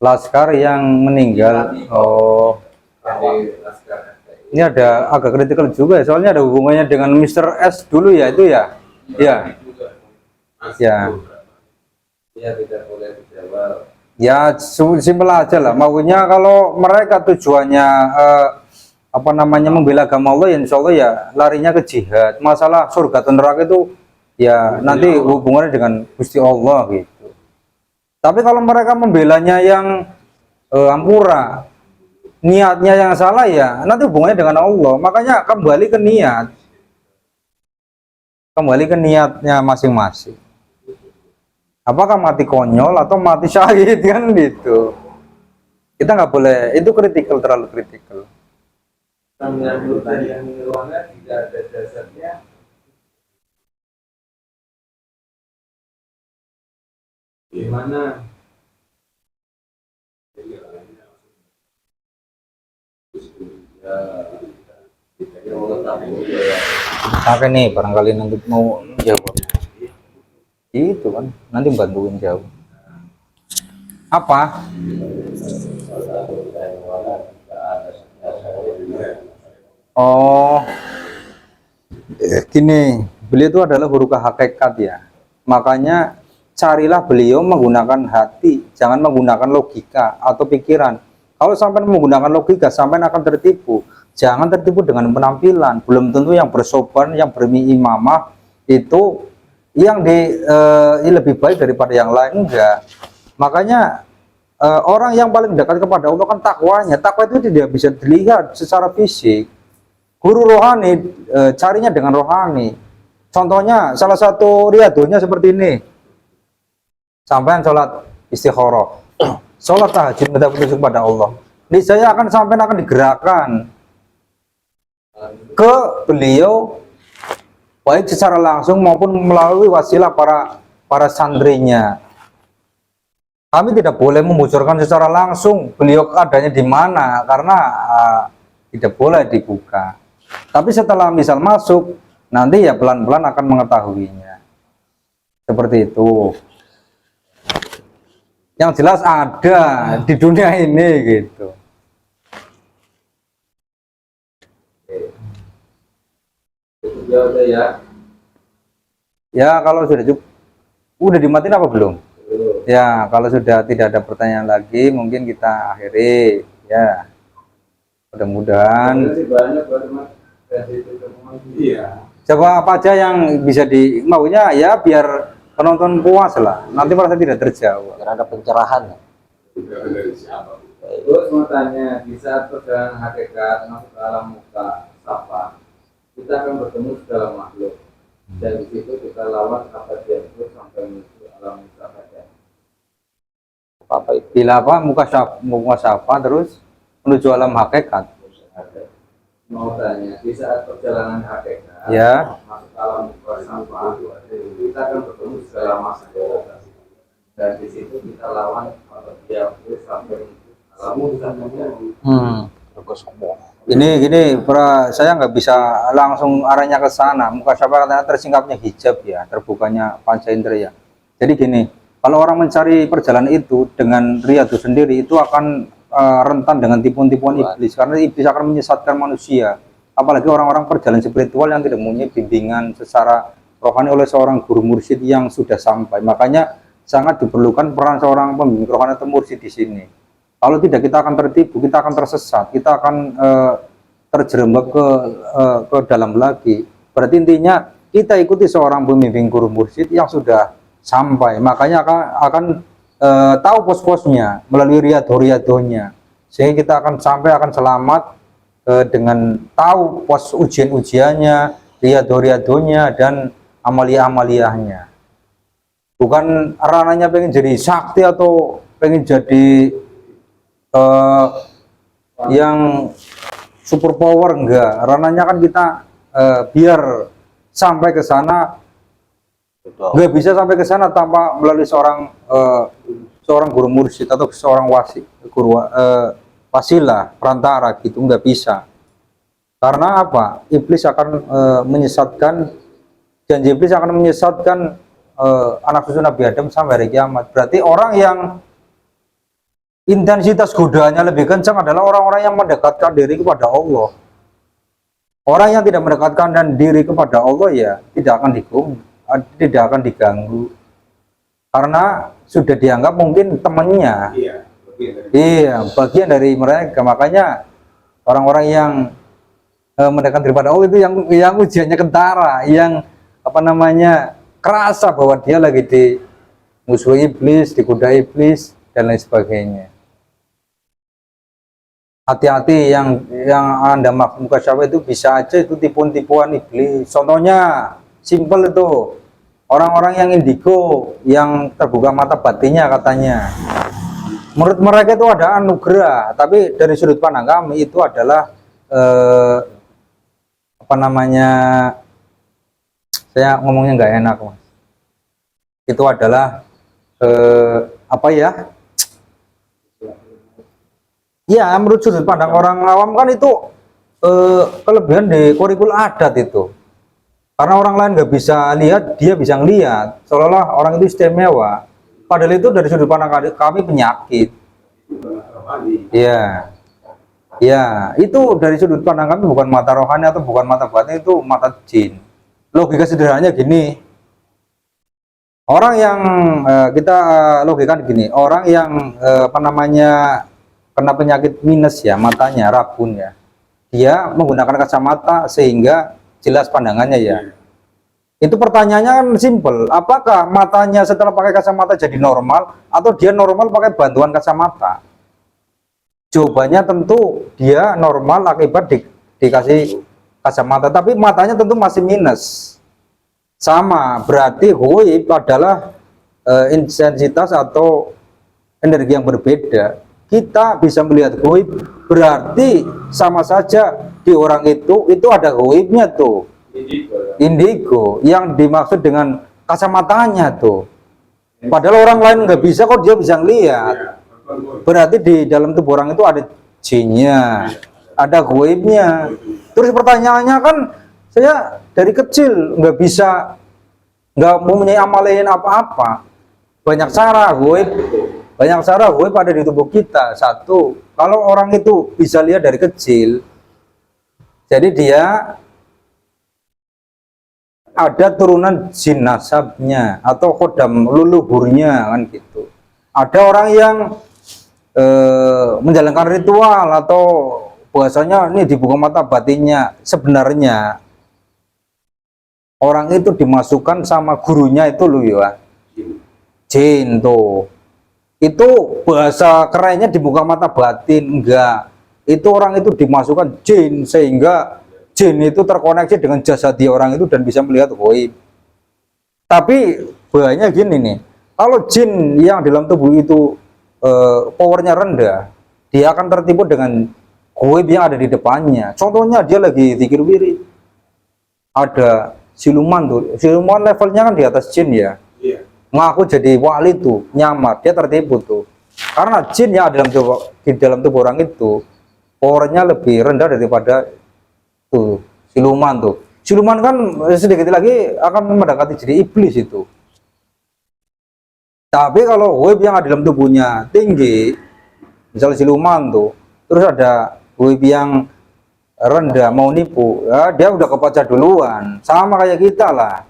Laskar yang meninggal. Oh, Dari Laskar FPI. ini ada agak kritikal juga ya, soalnya ada hubungannya dengan Mr. S dulu ya itu ya. Ya, ya. Dia tidak boleh dijawab. Ya simpel aja lah. Maunya kalau mereka tujuannya apa namanya membela agama Allah, ya insya Allah ya larinya ke jihad. Masalah surga atau neraka itu ya nanti hubungannya dengan Gusti Allah gitu. Tapi kalau mereka membelanya yang ampura, niatnya yang salah, ya nanti hubungannya dengan Allah. Makanya kembali ke niat, kembali ke niatnya masing-masing. Apakah mati konyol atau mati syahid kan gitu. Kita nggak boleh, itu kritikal, terlalu kritikal. Menyambut yang ruangan tidak ada dasarnya. Gimana? Ya Allah tahu ya. Sampai nih barangkali nanti mau jawab. Itu kan nanti bantuin jauh. Apa? Oh, gini, beliau itu adalah guru hakikat ya. Makanya carilah beliau menggunakan hati, jangan menggunakan logika atau pikiran. Kalau sampai menggunakan logika, sampai akan tertipu. Jangan tertipu dengan penampilan. Belum tentu yang bersopan, yang imamah itu yang lebih baik daripada yang lain, enggak. Makanya orang yang paling dekat kepada Allah kan takwanya. Takwa itu tidak bisa dilihat secara fisik. Guru rohani carinya dengan rohani. Contohnya salah satu riadonya seperti ini. Sampai sholat istikharah, sholat tahajud minta petunjuk kepada Allah. Ini saya akan sampai akan digerakkan ke beliau, baik secara langsung maupun melalui wasilah para santrinya. Kami tidak boleh membocorkan secara langsung beliau adanya di mana, karena tidak boleh dibuka. Tapi setelah misal masuk, nanti ya pelan-pelan akan mengetahuinya. Seperti itu. Yang jelas ada di dunia ini gitu. Itu jawabnya ya. Ya kalau sudah cukup, udah dimatiin apa belum? Ya kalau sudah tidak ada pertanyaan lagi, mungkin kita akhiri ya. Mudah-mudahan. Masih banyak Mas. Iya. Coba apa aja yang bisa maunya ya biar penonton puas lah. Nanti merasa tidak terjawab. Biar ada pencerahan. Dari siapa? Terus mau tanya, di saat perjalanan hakikat masuk ke alam muka safa, kita akan bertemu segala makhluk, dan di situ kita lawan apa dia itu sampai menuju alam muka saja. Apa itu? Bila apa muka syafa terus menuju alam hakikat. Mau tanya, di saat perjalanan hakikat Ya. masuk ke alam muka safa, kita akan bertemu segala makhluk, dan di situ kita lawan apa dia itu sampai menuju alam muka saja. Gini, saya nggak bisa langsung arahnya ke sana. Muka syafa katanya tersingkapnya hijab ya, terbukanya panca indera. Jadi gini, kalau orang mencari perjalanan itu dengan riyadhah sendiri itu akan rentan dengan tipuan-tipuan iblis, karena iblis akan menyesatkan manusia. Apalagi orang-orang perjalanan spiritual yang tidak mempunyai bimbingan secara rohani oleh seorang guru mursyid yang sudah sampai. Makanya sangat diperlukan peran seorang pembimbing rohani atau mursyid di sini. Kalau tidak, kita akan tertipu, kita akan tersesat, kita akan terjerembab ke dalam lagi. Berarti intinya kita ikuti seorang pembimbing guru mursyid yang sudah sampai. Makanya akan tahu pos-posnya melalui riyadhah-riyadhahnya, sehingga kita akan sampai akan selamat dengan tahu pos ujian-ujiannya, riyadhah-riyadhahnya, dan amalia-amaliyahnya. Bukan ranahnya pengen jadi sakti atau pengen jadi yang super power, enggak. Ranahnya kan kita biar sampai ke sana. Nggak bisa sampai ke sana tanpa melalui seorang guru mursyid atau seorang wasilah perantara gitu, nggak bisa. Karena apa? Iblis akan menyesatkan, janji iblis akan menyesatkan anak cucu Nabi Adam sampai hari kiamat. Berarti orang yang intensitas godaannya lebih kencang adalah orang-orang yang mendekatkan diri kepada Allah. Orang yang tidak mendekatkan dan diri kepada Allah ya tidak akan tidak akan diganggu, karena sudah dianggap mungkin temannya. Iya, bagian dari mereka. Makanya orang-orang yang mendekatkan diri kepada Allah itu yang ujiannya kentara, yang apa namanya kerasa bahwa dia lagi di musuh iblis, digoda iblis dan lain sebagainya. Hati-hati yang Anda maksud mukasyafah itu bisa aja itu tipuan-tipuan iblis. Contohnya simple itu, orang-orang yang indigo yang terbuka mata batinnya katanya. Menurut mereka itu ada anugerah, tapi dari sudut pandang kami itu adalah apa namanya, saya ngomongnya nggak enak Mas. Itu adalah apa ya? Ya, menurut sudut pandang orang awam kan itu kelebihan di kurikulum adat itu. Karena orang lain nggak bisa lihat, dia bisa ngelihat. Seolah-olah orang itu istimewa. Padahal itu dari sudut pandang kami penyakit. Ya, ya itu dari sudut pandang kami bukan mata rohani atau bukan mata batin, itu mata jin. Logika sederhananya gini. Orang yang kita logikakan gini, orang yang apa namanya kena penyakit minus ya, matanya rabun ya, dia menggunakan kacamata sehingga jelas pandangannya ya. Itu pertanyaannya kan simple, apakah matanya setelah pakai kacamata jadi normal atau dia normal pakai bantuan kacamata? Jawabannya tentu dia normal akibat dikasih kacamata, tapi matanya tentu masih minus. Sama, berarti goib adalah intensitas atau energi yang berbeda. Kita bisa melihat goib, berarti sama saja di orang itu ada goibnya tuh, indigo yang dimaksud dengan kacamatanya tuh. Padahal orang lain nggak bisa kok, dia bisa ngelihat. Berarti di dalam tubuh orang itu ada jinnya, ada goibnya. Terus pertanyaannya kan, saya dari kecil nggak mempunyai amalan apa-apa. Banyak cara goib ada di tubuh kita. Satu, kalau orang itu bisa lihat dari kecil, jadi dia ada turunan jin nasabnya atau kodam leluhurnya kan gitu. Ada orang yang menjalankan ritual atau bahasanya ini dibuka mata batinnya. Sebenarnya orang itu dimasukkan sama gurunya itu loh ya, jin tuh. Itu bahasa kerennya dibuka mata batin, enggak. Itu orang itu dimasukkan jin sehingga jin itu terkoneksi dengan jasadi orang itu dan bisa melihat goib. Tapi bahayanya gini nih, kalau jin yang dalam tubuh itu powernya rendah, dia akan tertipu dengan goib yang ada di depannya. Contohnya dia lagi zikir wirid, ada siluman tuh, siluman levelnya kan di atas jin ya. Ngaku jadi wali tuh, nyamar, dia tertipu tuh. Karena jin yang ada di dalam tubuh orang itu powernya lebih rendah daripada tuh siluman tuh. Siluman kan sedikit lagi akan mendekati jadi iblis itu. Tapi kalau goib yang ada dalam tubuhnya tinggi, misalnya siluman tuh, terus ada goib yang rendah mau nipu, ya dia udah kebaca duluan. Sama kayak kita lah.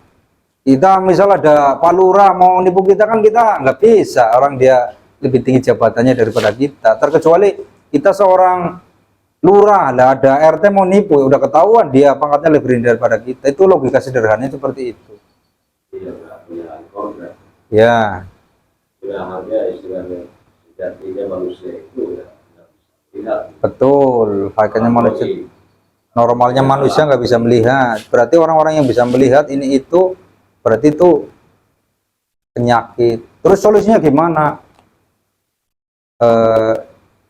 Kita misal ada Pak Lurah mau nipu kita kan kita nggak bisa, orang dia lebih tinggi jabatannya daripada kita. Terkecuali kita seorang lurah lah, ada RT mau nipu, ya udah ketahuan dia pangkatnya lebih rendah daripada kita. Itu logika sederhananya seperti itu. Ya. Betul, hakikatnya manusia, normalnya manusia nggak bisa melihat. Berarti orang-orang yang bisa melihat ini itu berarti itu penyakit. Terus solusinya gimana?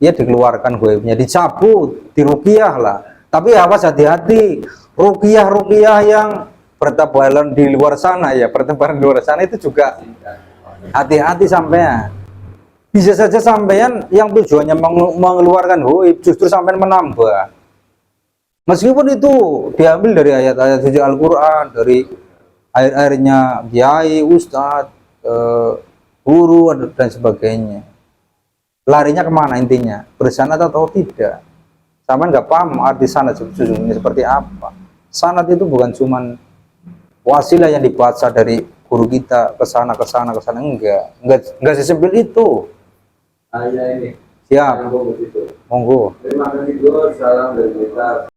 Ya dikeluarkan goibnya, dicabut, diruqyah lah. Tapi awas, hati-hati, ruqyah yang bertebaran di luar sana ya, bertebaran di luar sana itu juga hati-hati sampean. Bisa saja sampean yang tujuannya mengeluarkan goib justru sampean menambah. Meskipun itu diambil dari ayat-ayat suci Al-Qur'an, dari air-airnya kiai, ustadz, guru dan sebagainya. Larinya kemana intinya? Bersanad atau tidak? Sama nggak paham arti sanad sesungguhnya seperti apa. Sanad itu bukan cuman wasilah yang dibaca dari guru kita ke sana, enggak sesimpel itu. Hanya ini. Siap, Yang bagus itu. monggo. Terima kasih Gus, salam dari kita.